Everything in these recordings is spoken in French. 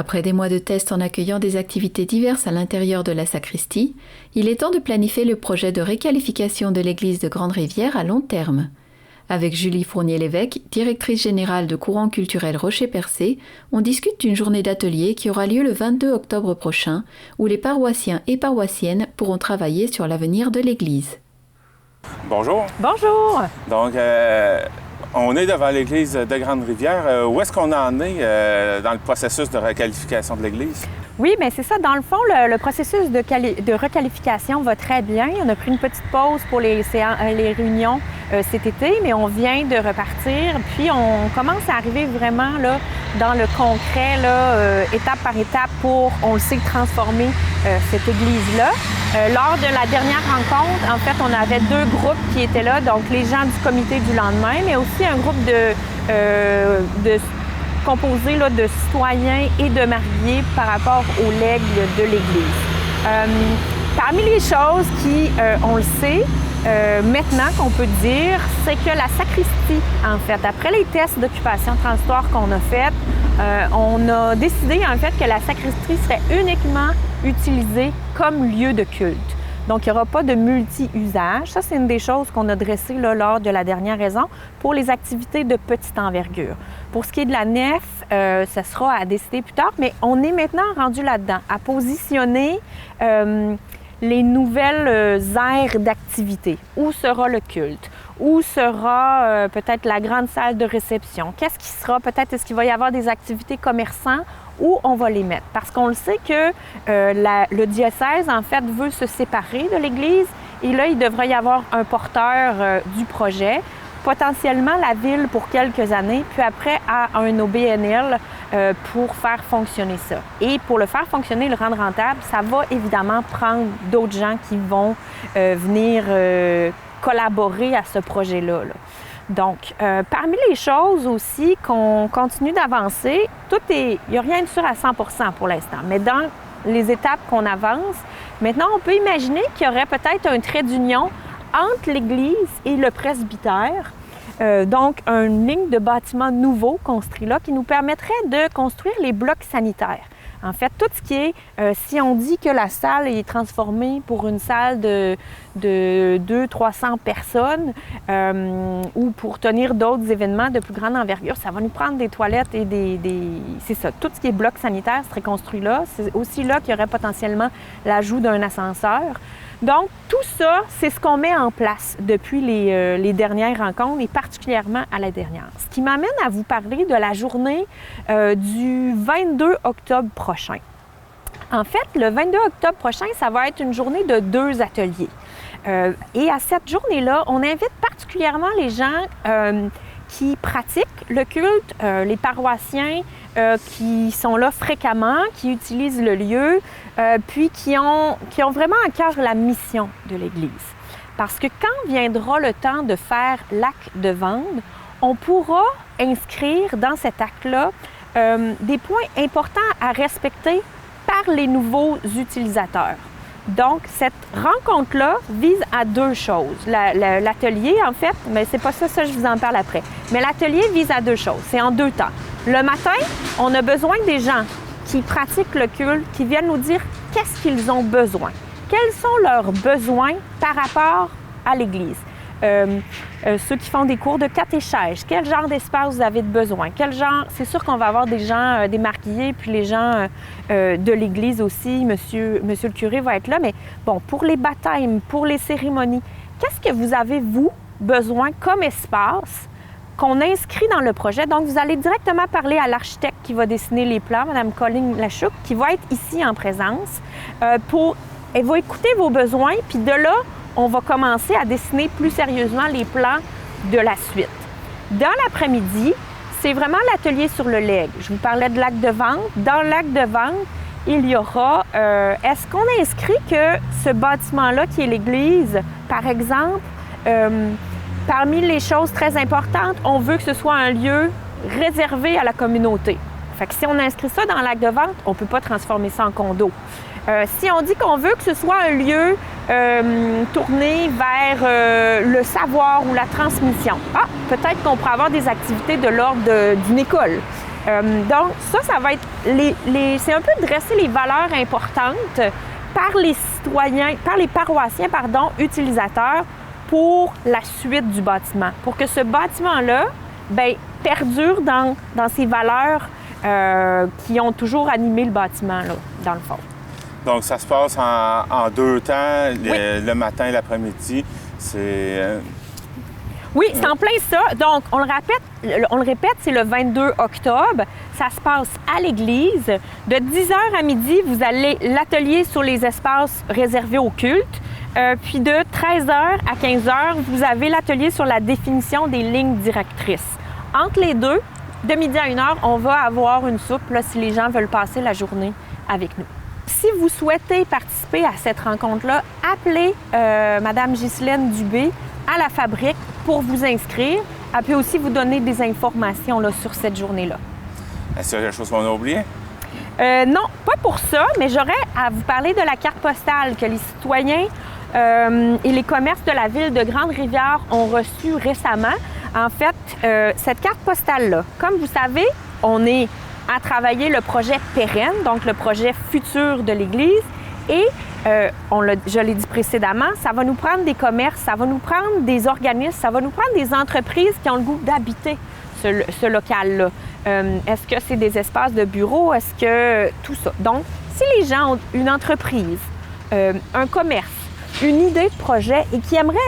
Après des mois de tests en accueillant des activités diverses à l'intérieur de la sacristie, il est temps de planifier le projet de réqualification de l'église de Grande-Rivière à long terme. Avec Julie Fournier-Lévesque, directrice générale de Courant culturel Rocher-Percé, on discute d'une journée d'atelier qui aura lieu le 22 octobre prochain, où les paroissiens et paroissiennes pourront travailler sur l'avenir de l'église. Bonjour. Bonjour. Donc, on est devant l'église de Grande-Rivière. Où est-ce qu'on en est dans le processus de requalification de l'église? Oui, bien c'est ça. Dans le fond, le processus de requalification va très bien. On a pris une petite pause pour les réunions cet été, mais on vient de repartir. Puis on commence à arriver vraiment là, dans le concret, là, étape par étape pour, on le sait, transformer cette église-là. Lors de la dernière rencontre, en fait, on avait deux groupes qui étaient là, donc les gens du comité du lendemain, mais aussi un groupe composé là, de citoyens et de mariés par rapport aux legs de l'Église. Parmi les choses qui, on le sait, maintenant qu'on peut dire, c'est que la sacristie, en fait, après les tests d'occupation transitoire qu'on a fait, on a décidé, en fait, que la sacristie serait uniquement utilisée comme lieu de culte. Donc, il n'y aura pas de multi-usage. Ça, c'est une des choses qu'on a dressées là, lors de la dernière raison pour les activités de petite envergure. Pour ce qui est de la nef, ça sera à décider plus tard, mais on est maintenant rendu là-dedans, à positionner les nouvelles aires d'activité. Où sera le culte? Où sera peut-être la grande salle de réception? Qu'est-ce qui sera? Peut-être est-ce qu'il va y avoir des activités commerçants? Où on va les mettre? Parce qu'on le sait que le diocèse, en fait, veut se séparer de l'Église et là, il devrait y avoir un porteur du projet, potentiellement la ville pour quelques années, puis après à un OBNL pour faire fonctionner ça. Et pour le faire fonctionner, le rendre rentable, ça va évidemment prendre d'autres gens qui vont venir collaborer à ce projet-là. Donc, parmi les choses aussi qu'on continue d'avancer, il n'y a rien de sûr à 100% pour l'instant, mais dans les étapes qu'on avance, maintenant, on peut imaginer qu'il y aurait peut-être un trait d'union entre l'Église et le presbytère. Donc, une ligne de bâtiments nouveaux construits là qui nous permettrait de construire les blocs sanitaires. En fait, tout ce qui est, si on dit que la salle est transformée pour une salle de 200-300 personnes ou pour tenir d'autres événements de plus grande envergure, ça va nous prendre des toilettes et c'est ça, tout ce qui est bloc sanitaire serait construit là. C'est aussi là qu'il y aurait potentiellement l'ajout d'un ascenseur. Donc, tout ça, c'est ce qu'on met en place depuis les dernières rencontres et particulièrement à la dernière. Ce qui m'amène à vous parler de la journée du 22 octobre prochain. En fait, le 22 octobre prochain, ça va être une journée de 2 ateliers. Et à cette journée-là, on invite particulièrement les gens qui pratiquent le culte, les paroissiens qui sont là fréquemment, qui utilisent le lieu, puis qui ont vraiment à cœur la mission de l'Église. Parce que quand viendra le temps de faire l'acte de vente, on pourra inscrire dans cet acte-là des points importants à respecter par les nouveaux utilisateurs. Donc, cette rencontre-là vise à 2 choses. L'atelier, en fait, mais c'est pas ça, je vous en parle après. Mais l'atelier vise à 2 choses. C'est en 2 temps. Le matin, on a besoin des gens qui pratiquent le culte, qui viennent nous dire qu'est-ce qu'ils ont besoin. Quels sont leurs besoins par rapport à l'Église? Ceux qui font des cours de catéchèse, quel genre d'espace vous avez besoin? Quel genre? C'est sûr qu'on va avoir des gens, des mariés, puis les gens de l'Église aussi. Monsieur le curé va être là. Mais bon, pour les baptêmes, pour les cérémonies, qu'est-ce que vous avez, vous, besoin comme espace qu'on inscrit dans le projet? Donc, vous allez directement parler à l'architecte qui va dessiner les plans, Mme Colline Lachouque, qui va être ici en présence. Elle va écouter vos besoins, puis de là, on va commencer à dessiner plus sérieusement les plans de la suite. Dans l'après-midi, c'est vraiment l'atelier sur le legs. Je vous parlais de l'acte de vente. Dans l'acte de vente, il y aura, est-ce qu'on inscrit que ce bâtiment-là, qui est l'église, par exemple, parmi les choses très importantes, on veut que ce soit un lieu réservé à la communauté. Fait que si on inscrit ça dans l'acte de vente, on ne peut pas transformer ça en condo. Si on dit qu'on veut que ce soit un lieu tourné vers le savoir ou la transmission, peut-être qu'on pourrait avoir des activités de l'ordre d'une école. Donc, ça va être c'est un peu dresser les valeurs importantes par les citoyens, par les paroissiens, utilisateurs pour la suite du bâtiment, pour que ce bâtiment-là, perdure dans ces valeurs qui ont toujours animé le bâtiment, là, dans le fond. Donc, ça se passe en 2 temps, Oui. le matin et l'après-midi. Oui, c'est en plein ça. Donc, on le répète, c'est le 22 octobre. Ça se passe à l'église. De 10h à midi, vous allez l'atelier sur les espaces réservés au culte. Puis de 13h à 15h, vous avez l'atelier sur la définition des lignes directrices. Entre les deux, de midi à 1h, on va avoir une soupe là, si les gens veulent passer la journée avec nous. Si vous souhaitez participer à cette rencontre-là, appelez Mme Ghislaine Dubé à la fabrique pour vous inscrire. Elle peut aussi vous donner des informations là, sur cette journée-là. Est-ce qu'il y a quelque chose qu'on a oublié? Non, pas pour ça, mais j'aurais à vous parler de la carte postale que les citoyens et les commerces de la ville de Grande-Rivière ont reçue récemment. En fait, cette carte postale-là, comme vous savez, on est à travailler le projet pérenne, donc le projet futur de l'Église. Et je l'ai dit précédemment, ça va nous prendre des commerces, ça va nous prendre des organismes, ça va nous prendre des entreprises qui ont le goût d'habiter ce local-là. Est-ce que c'est des espaces de bureaux? Est-ce que tout ça? Donc, si les gens ont une entreprise, un commerce, une idée de projet et qui aimeraient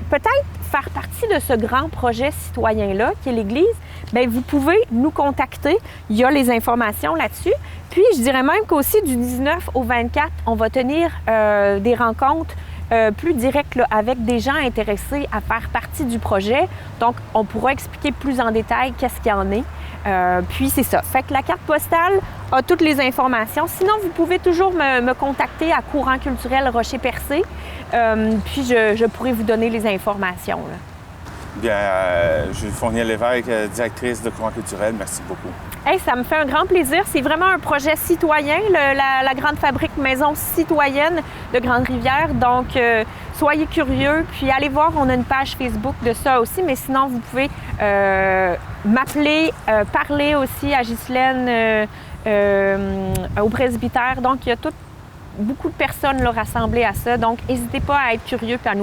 peut-être faire partie de ce grand projet citoyen-là, qui est l'Église, bien, vous pouvez nous contacter. Il y a les informations là-dessus. Puis, je dirais même qu'aussi du 19 au 24, on va tenir des rencontres plus directes là, avec des gens intéressés à faire partie du projet. Donc, on pourra expliquer plus en détail qu'est-ce qu'il y en est. Puis, c'est ça. Fait que la carte postale a toutes les informations. Sinon, vous pouvez toujours me contacter à Courant culturel Rocher-Percé. Puis, je pourrai vous donner les informations. Là. Bien, Julie Fournier-Lévesque, directrice de Courant culturel, merci beaucoup. Hey, ça me fait un grand plaisir. C'est vraiment un projet citoyen, la grande fabrique maison citoyenne de Grande-Rivière. Donc, soyez curieux. Puis, allez voir, on a une page Facebook de ça aussi. Mais sinon, vous pouvez m'appeler, parler aussi à Ghislaine au presbytère. Donc, il y a beaucoup de personnes là, rassemblées à ça. Donc, n'hésitez pas à être curieux et à nous